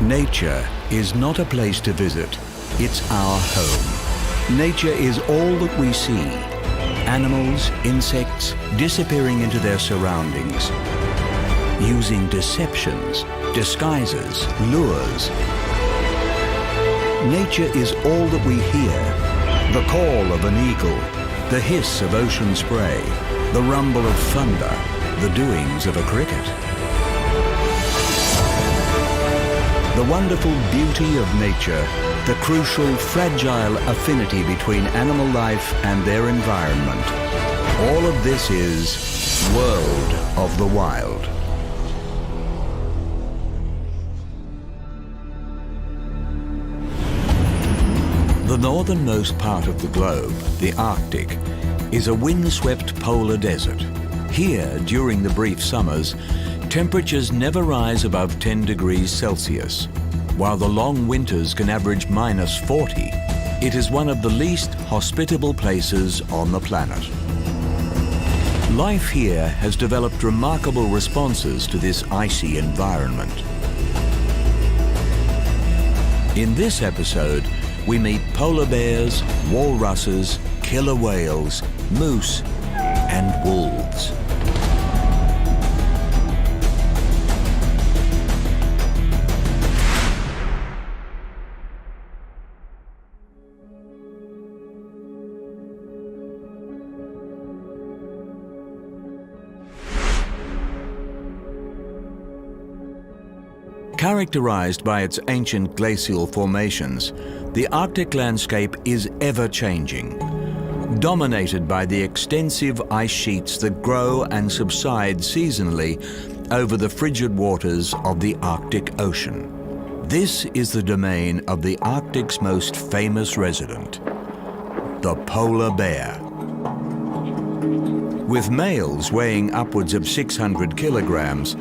Nature is not a place to visit, it's our home. Nature is all that we see. Animals, insects, disappearing into their surroundings, using deceptions, disguises, lures. Nature is all that we hear. The call of an eagle, the hiss of ocean spray, the rumble of thunder, the doings of a cricket. The wonderful beauty of nature, the crucial, fragile affinity between animal life and their environment. All of this is World of the Wild. The northernmost part of the globe, the Arctic, is a windswept polar desert. Here, during the brief summers, temperatures never rise above 10 degrees Celsius. While the long winters can average -40, it is one of the least hospitable places on the planet. Life here has developed remarkable responses to this icy environment. In this episode, we meet polar bears, walruses, killer whales, moose, and wolves. Characterized by its ancient glacial formations, the Arctic landscape is ever-changing, dominated by the extensive ice sheets that grow and subside seasonally over the frigid waters of the Arctic Ocean. This is the domain of the Arctic's most famous resident, the polar bear. With males weighing upwards of 600 kilograms,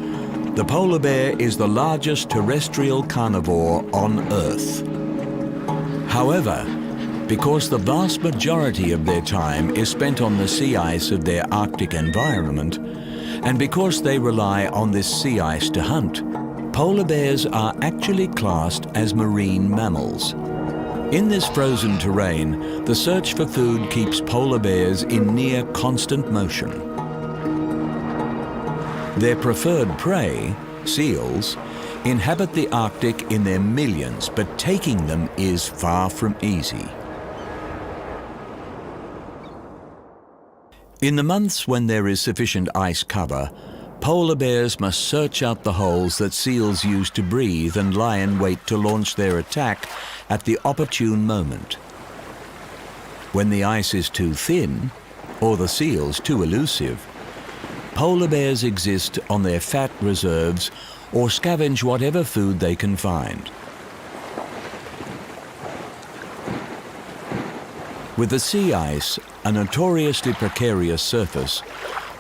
the polar bear is the largest terrestrial carnivore on Earth. However, because the vast majority of their time is spent on the sea ice of their Arctic environment, and because they rely on this sea ice to hunt, polar bears are actually classed as marine mammals. In this frozen terrain, the search for food keeps polar bears in near constant motion. Their preferred prey, seals, inhabit the Arctic in their millions, but taking them is far from easy. In the months when there is sufficient ice cover, polar bears must search out the holes that seals use to breathe and lie in wait to launch their attack at the opportune moment. When the ice is too thin, or the seals too elusive, polar bears exist on their fat reserves or scavenge whatever food they can find. With the sea ice, a notoriously precarious surface,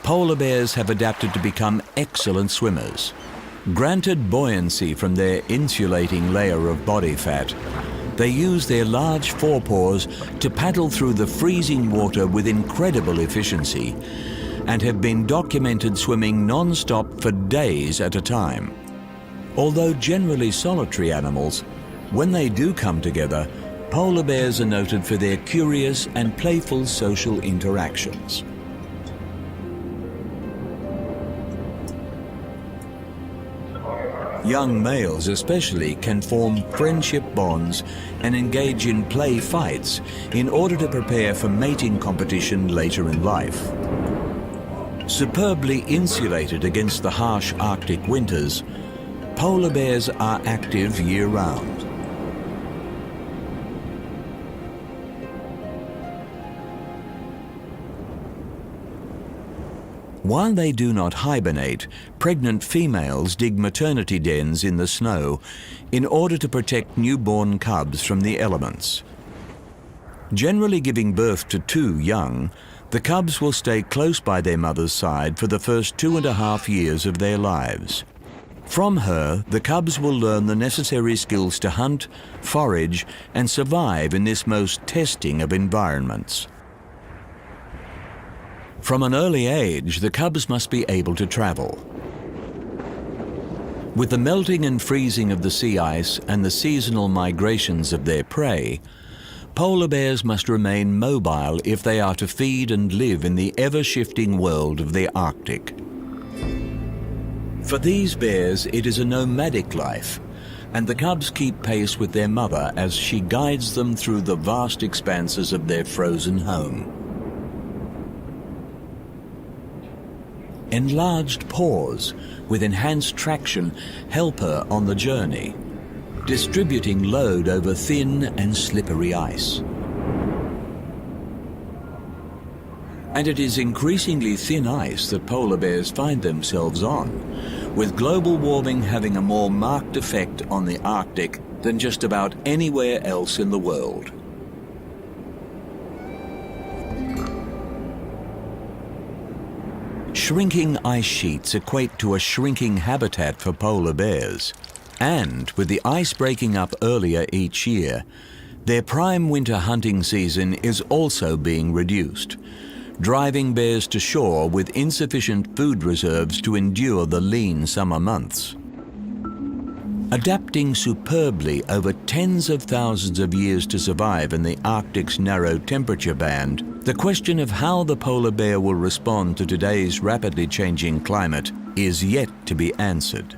polar bears have adapted to become excellent swimmers. Granted buoyancy from their insulating layer of body fat, they use their large forepaws to paddle through the freezing water with incredible efficiency, and have been documented swimming non-stop for days at a time. Although generally solitary animals, when they do come together, polar bears are noted for their curious and playful social interactions. Young males especially can form friendship bonds and engage in play fights in order to prepare for mating competition later in life. Superbly insulated against the harsh Arctic winters, polar bears are active year-round. While they do not hibernate, pregnant females dig maternity dens in the snow in order to protect newborn cubs from the elements. Generally giving birth to 2 young, the cubs will stay close by their mother's side for the first 2.5 years of their lives. From her, the cubs will learn the necessary skills to hunt, forage, and survive in this most testing of environments. From an early age, the cubs must be able to travel. With the melting and freezing of the sea ice and the seasonal migrations of their prey, polar bears must remain mobile if they are to feed and live in the ever-shifting world of the Arctic. For these bears, it is a nomadic life, and the cubs keep pace with their mother as she guides them through the vast expanses of their frozen home. Enlarged paws with enhanced traction help her on the journey, distributing load over thin and slippery ice. And it is increasingly thin ice that polar bears find themselves on, with global warming having a more marked effect on the Arctic than just about anywhere else in the world. Shrinking ice sheets equate to a shrinking habitat for polar bears, and with the ice breaking up earlier each year, their prime winter hunting season is also being reduced, driving bears to shore with insufficient food reserves to endure the lean summer months. Adapting superbly over tens of thousands of years to survive in the Arctic's narrow temperature band, the question of how the polar bear will respond to today's rapidly changing climate is yet to be answered.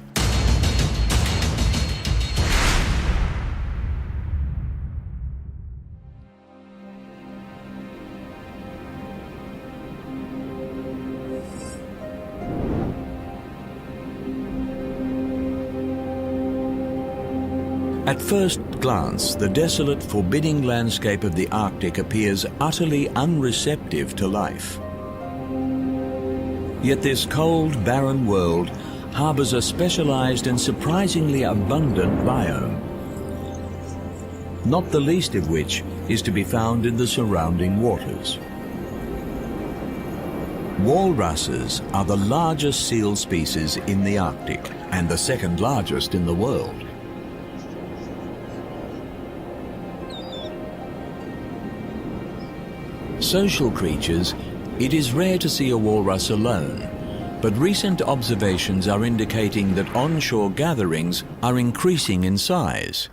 At first glance, the desolate, forbidding landscape of the Arctic appears utterly unreceptive to life. Yet this cold, barren world harbors a specialized and surprisingly abundant biome, not the least of which is to be found in the surrounding waters. Walruses are the largest seal species in the Arctic and the second largest in the world. Social creatures, it is rare to see a walrus alone, but recent observations are indicating that onshore gatherings are increasing in size,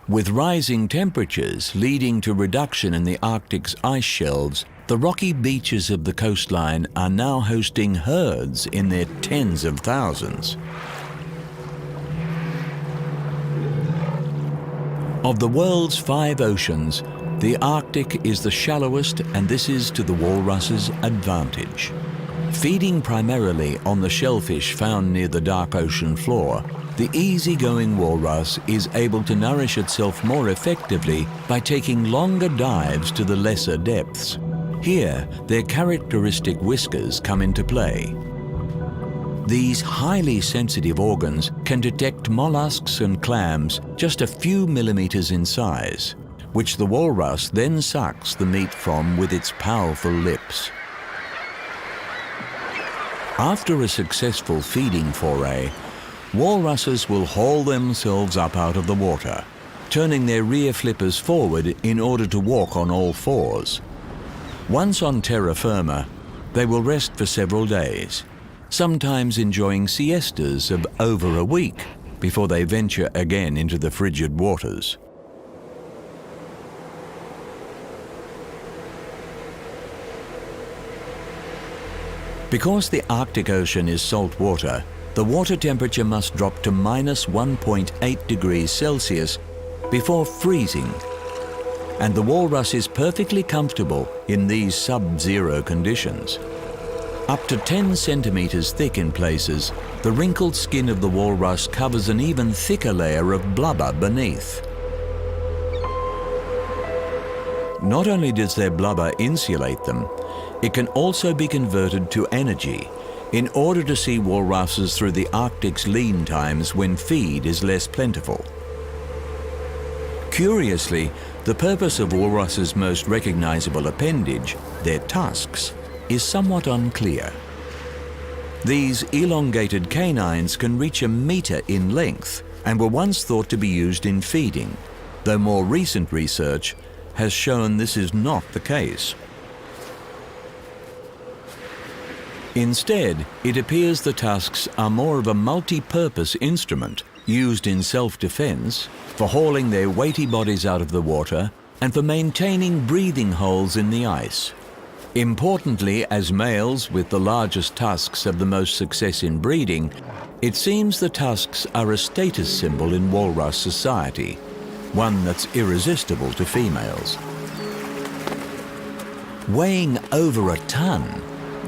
with rising temperatures leading to reduction in the Arctic's ice shelves. The rocky beaches of the coastline are now hosting herds in their tens of thousands. Of the world's 5 oceans, the Arctic is the shallowest, and this is to the walrus's advantage. Feeding primarily on the shellfish found near the dark ocean floor, the easygoing walrus is able to nourish itself more effectively by taking longer dives to the lesser depths. Here, their characteristic whiskers come into play. These highly sensitive organs can detect mollusks and clams just a few millimeters in size, which the walrus then sucks the meat from with its powerful lips. After a successful feeding foray, walruses will haul themselves up out of the water, turning their rear flippers forward in order to walk on all fours. Once on terra firma, they will rest for several days, sometimes enjoying siestas of over a week before they venture again into the frigid waters. Because the Arctic Ocean is salt water, the water temperature must drop to minus 1.8 degrees Celsius before freezing, and the walrus is perfectly comfortable in these sub-zero conditions. Up to 10 centimeters thick in places, the wrinkled skin of the walrus covers an even thicker layer of blubber beneath. Not only does their blubber insulate them, it can also be converted to energy in order to see walruses through the Arctic's lean times when feed is less plentiful. Curiously, the purpose of walruses' most recognizable appendage, their tusks, is somewhat unclear. These elongated canines can reach a meter in length and were once thought to be used in feeding, though more recent research has shown this is not the case. Instead, it appears the tusks are more of a multi-purpose instrument used in self-defense, for hauling their weighty bodies out of the water, and for maintaining breathing holes in the ice. Importantly, as males with the largest tusks have the most success in breeding, it seems the tusks are a status symbol in walrus society, one that's irresistible to females. Weighing over a ton,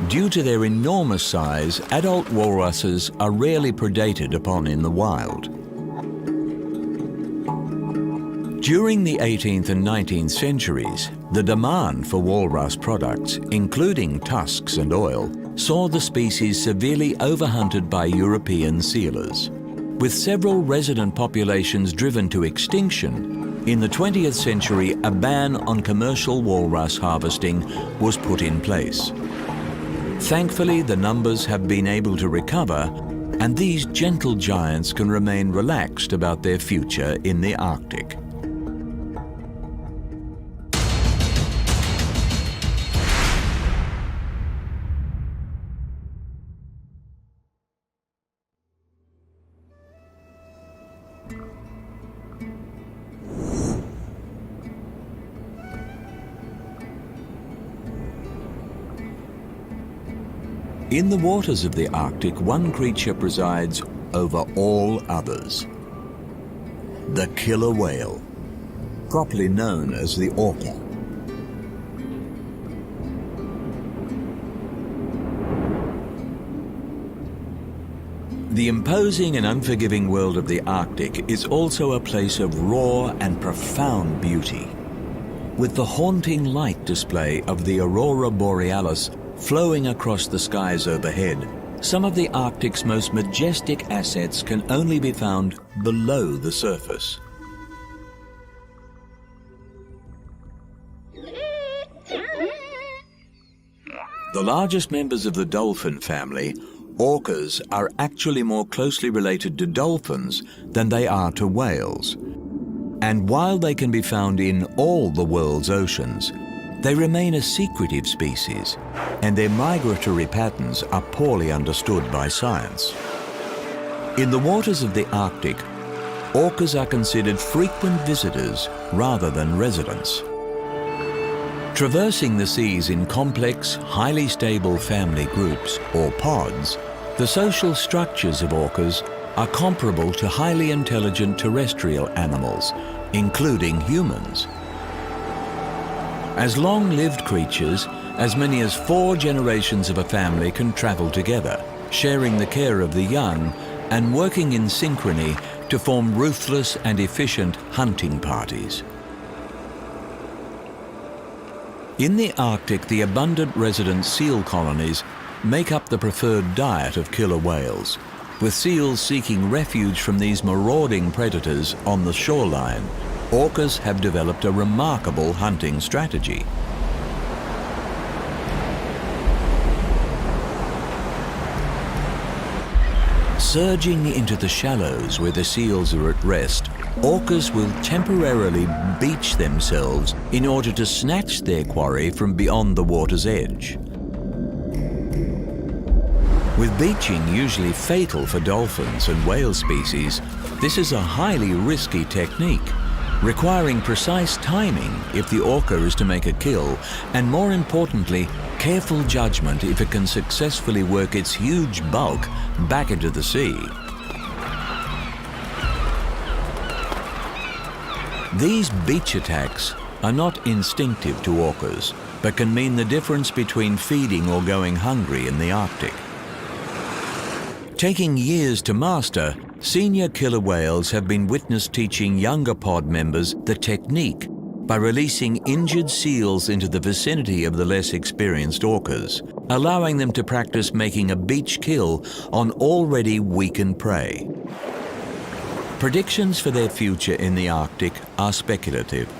due to their enormous size, adult walruses are rarely predated upon in the wild. During the 18th and 19th centuries, the demand for walrus products, including tusks and oil, saw the species severely overhunted by European sealers. With several resident populations driven to extinction, in the 20th century a ban on commercial walrus harvesting was put in place. Thankfully, the numbers have been able to recover, and these gentle giants can remain relaxed about their future in the Arctic. In the waters of the Arctic, one creature presides over all others. The killer whale, properly known as the orca. The imposing and unforgiving world of the Arctic is also a place of raw and profound beauty. With the haunting light display of the aurora borealis flowing across the skies overhead, some of the Arctic's most majestic assets can only be found below the surface. The largest members of the dolphin family, orcas, are actually more closely related to dolphins than they are to whales. And while they can be found in all the world's oceans, they remain a secretive species, and their migratory patterns are poorly understood by science. In the waters of the Arctic, orcas are considered frequent visitors rather than residents. Traversing the seas in complex, highly stable family groups, or pods, the social structures of orcas are comparable to highly intelligent terrestrial animals, including humans. As long-lived creatures, as many as 4 generations of a family can travel together, sharing the care of the young and working in synchrony to form ruthless and efficient hunting parties. In the Arctic, the abundant resident seal colonies make up the preferred diet of killer whales, with seals seeking refuge from these marauding predators on the shoreline. Orcas have developed a remarkable hunting strategy. Surging into the shallows where the seals are at rest, orcas will temporarily beach themselves in order to snatch their quarry from beyond the water's edge. With beaching usually fatal for dolphins and whale species, this is a highly risky technique, requiring precise timing if the orca is to make a kill, and more importantly, careful judgment if it can successfully work its huge bulk back into the sea. These beach attacks are not instinctive to orcas, but can mean the difference between feeding or going hungry in the Arctic. Taking years to master, senior killer whales have been witnessed teaching younger pod members the technique by releasing injured seals into the vicinity of the less experienced orcas, allowing them to practice making a beach kill on already weakened prey. Predictions for their future in the Arctic are speculative.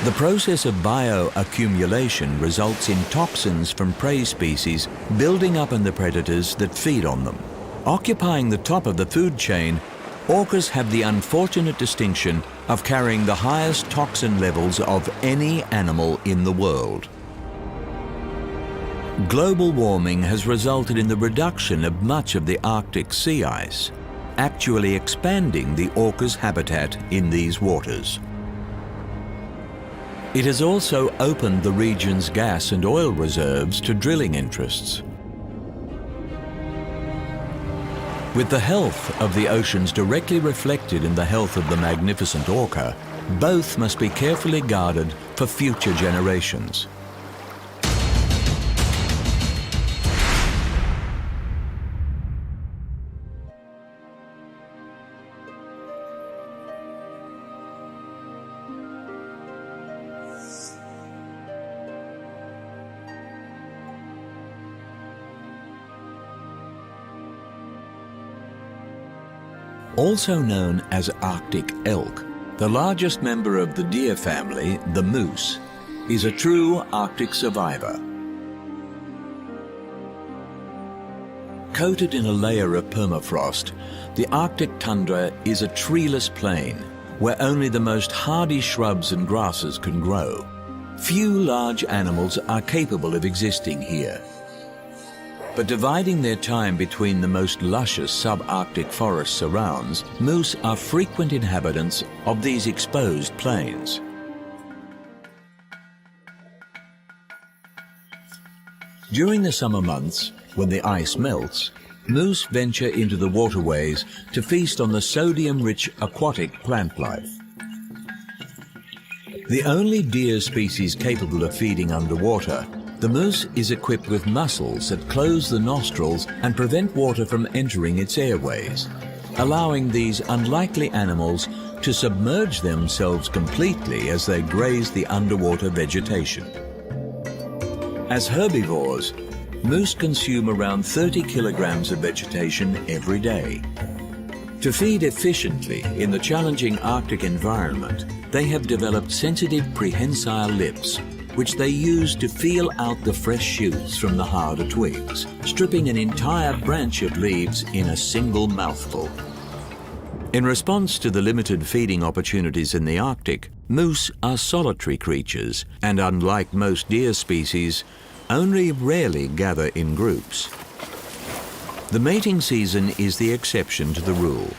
The process of bioaccumulation results in toxins from prey species building up in the predators that feed on them. Occupying the top of the food chain, orcas have the unfortunate distinction of carrying the highest toxin levels of any animal in the world. Global warming has resulted in the reduction of much of the Arctic sea ice, actually expanding the orca's habitat in these waters. It has also opened the region's gas and oil reserves to drilling interests. With the health of the oceans directly reflected in the health of the magnificent orca, both must be carefully guarded for future generations. Also known as Arctic elk, the largest member of the deer family, the moose, is a true Arctic survivor. Coated in a layer of permafrost, the Arctic tundra is a treeless plain where only the most hardy shrubs and grasses can grow. Few large animals are capable of existing here. But dividing their time between the most luscious subarctic forest surrounds, moose are frequent inhabitants of these exposed plains. During the summer months, when the ice melts, moose venture into the waterways to feast on the sodium-rich aquatic plant life. The only deer species capable of feeding underwater, the moose is equipped with muscles that close the nostrils and prevent water from entering its airways, allowing these unlikely animals to submerge themselves completely as they graze the underwater vegetation. As herbivores, moose consume around 30 kilograms of vegetation every day. To feed efficiently in the challenging Arctic environment, they have developed sensitive prehensile lips, which they use to feel out the fresh shoots from the harder twigs, stripping an entire branch of leaves in a single mouthful. In response to the limited feeding opportunities in the Arctic, moose are solitary creatures and, unlike most deer species, only rarely gather in groups. The mating season is the exception to the rule.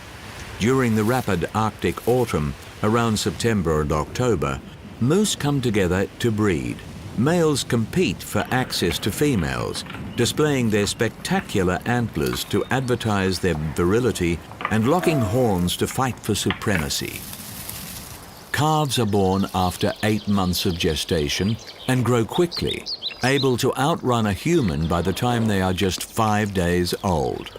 During the rapid Arctic autumn, around September and October, moose come together to breed. Males compete for access to females, displaying their spectacular antlers to advertise their virility and locking horns to fight for supremacy. Calves are born after 8 months of gestation and grow quickly, able to outrun a human by the time they are just 5 days old.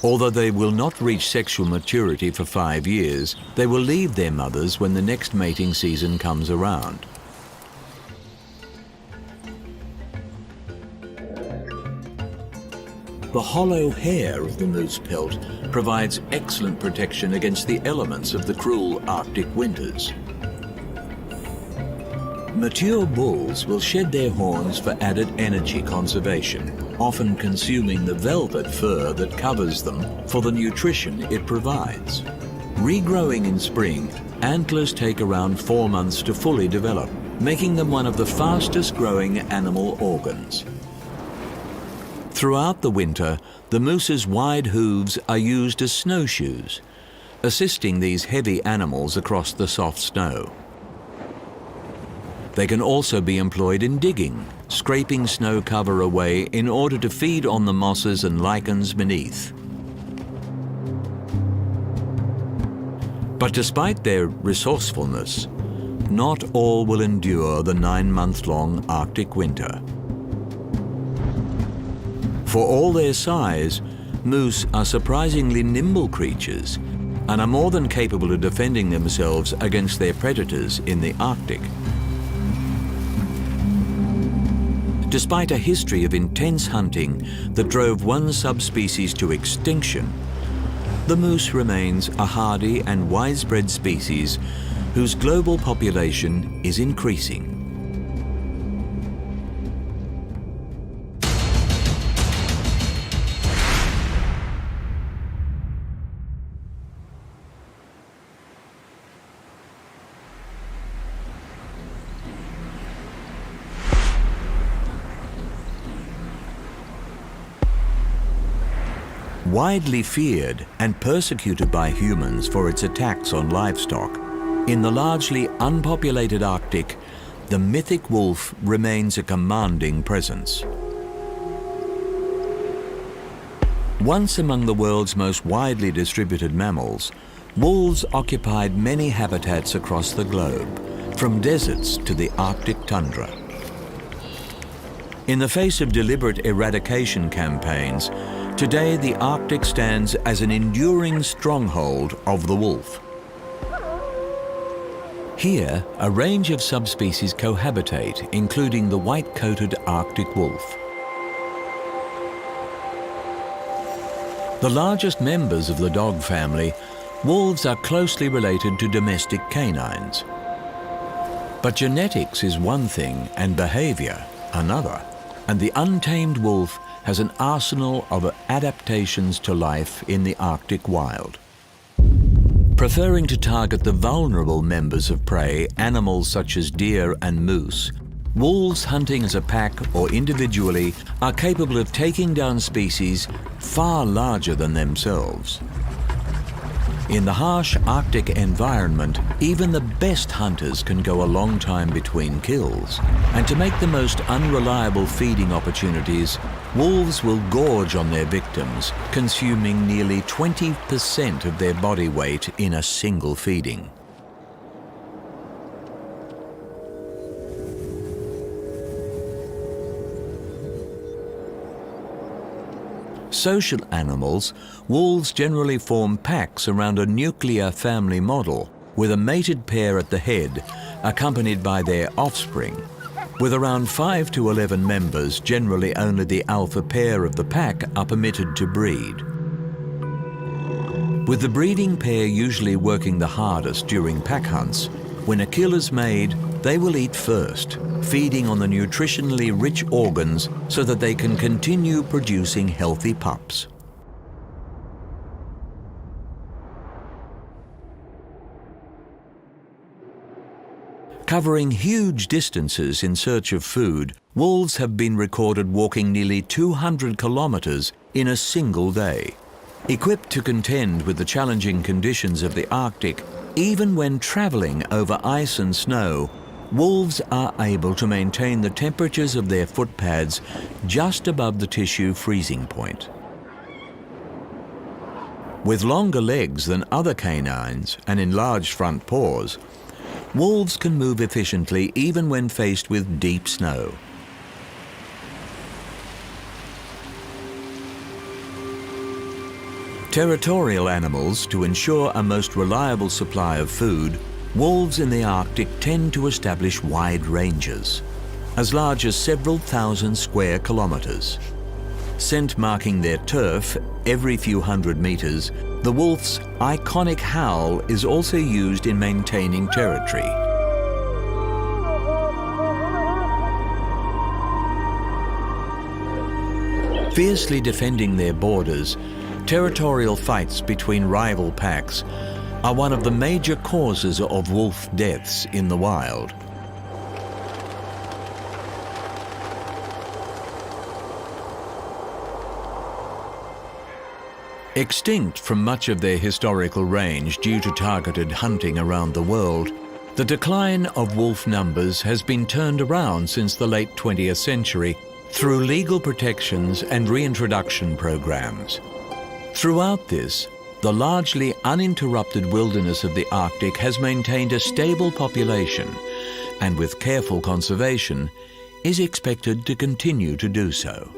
Although they will not reach sexual maturity for 5 years, they will leave their mothers when the next mating season comes around. The hollow hair of the moose pelt provides excellent protection against the elements of the cruel Arctic winters. Mature bulls will shed their horns for added energy conservation, often consuming the velvet fur that covers them for the nutrition it provides. Regrowing in spring, antlers take around 4 months to fully develop, making them one of the fastest growing animal organs. Throughout the winter, the moose's wide hooves are used as snowshoes, assisting these heavy animals across the soft snow. They can also be employed in digging, scraping snow cover away in order to feed on the mosses and lichens beneath. But despite their resourcefulness, not all will endure the 9-month-long Arctic winter. For all their size, moose are surprisingly nimble creatures and are more than capable of defending themselves against their predators in the Arctic. Despite a history of intense hunting that drove one subspecies to extinction, the moose remains a hardy and widespread species whose global population is increasing. Widely feared and persecuted by humans for its attacks on livestock, in the largely unpopulated Arctic, the mythic wolf remains a commanding presence. Once among the world's most widely distributed mammals, wolves occupied many habitats across the globe, from deserts to the Arctic tundra. In the face of deliberate eradication campaigns, today the Arctic stands as an enduring stronghold of the wolf. Here, a range of subspecies cohabitate, including the white-coated Arctic wolf. The largest members of the dog family, wolves are closely related to domestic canines. But genetics is one thing and behavior another, and the untamed wolf has an arsenal of adaptations to life in the Arctic wild. Preferring to target the vulnerable members of prey, animals such as deer and moose, wolves hunting as a pack or individually are capable of taking down species far larger than themselves. In the harsh Arctic environment, even the best hunters can go a long time between kills. And to make the most unreliable feeding opportunities, wolves will gorge on their victims, consuming nearly 20% of their body weight in a single feeding. Social animals, wolves generally form packs around a nuclear family model, with a mated pair at the head, accompanied by their offspring. With around 5 to 11 members, generally only the alpha pair of the pack are permitted to breed. With the breeding pair usually working the hardest during pack hunts, when a kill is made, they will eat first, feeding on the nutritionally rich organs so that they can continue producing healthy pups. Covering huge distances in search of food, wolves have been recorded walking nearly 200 kilometers in a single day. Equipped to contend with the challenging conditions of the Arctic, even when traveling over ice and snow, wolves are able to maintain the temperatures of their footpads just above the tissue freezing point. With longer legs than other canines and enlarged front paws, wolves can move efficiently even when faced with deep snow. Territorial animals, to ensure a most reliable supply of food, wolves in the Arctic tend to establish wide ranges, as large as several thousand square kilometers. Scent marking their turf every few hundred meters, the wolf's iconic howl is also used in maintaining territory. Fiercely defending their borders, territorial fights between rival packs are one of the major causes of wolf deaths in the wild. Extinct from much of their historical range due to targeted hunting around the world, the decline of wolf numbers has been turned around since the late 20th century through legal protections and reintroduction programs. Throughout this, the largely uninterrupted wilderness of the Arctic has maintained a stable population, and with careful conservation, is expected to continue to do so.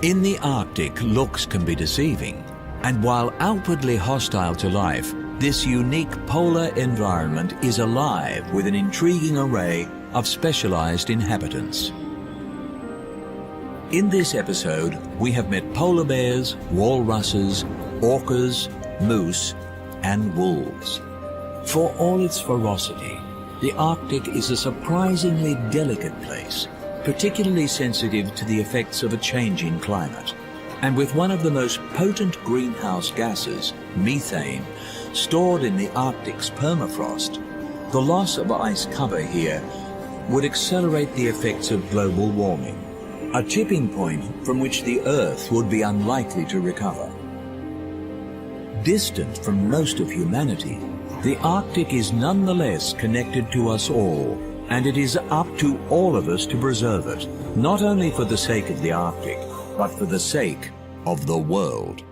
In the Arctic, looks can be deceiving, and while outwardly hostile to life, this unique polar environment is alive with an intriguing array of specialized inhabitants. In this episode, we have met polar bears, walruses, orcas, moose, and wolves. For all its ferocity, the Arctic is a surprisingly delicate place, particularly sensitive to the effects of a changing climate. And with one of the most potent greenhouse gases, methane, stored in the Arctic's permafrost, the loss of ice cover here would accelerate the effects of global warming, a tipping point from which the Earth would be unlikely to recover. Distant from most of humanity, the Arctic is nonetheless connected to us all, and it is up to all of us to preserve it, not only for the sake of the Arctic, but for the sake of the world.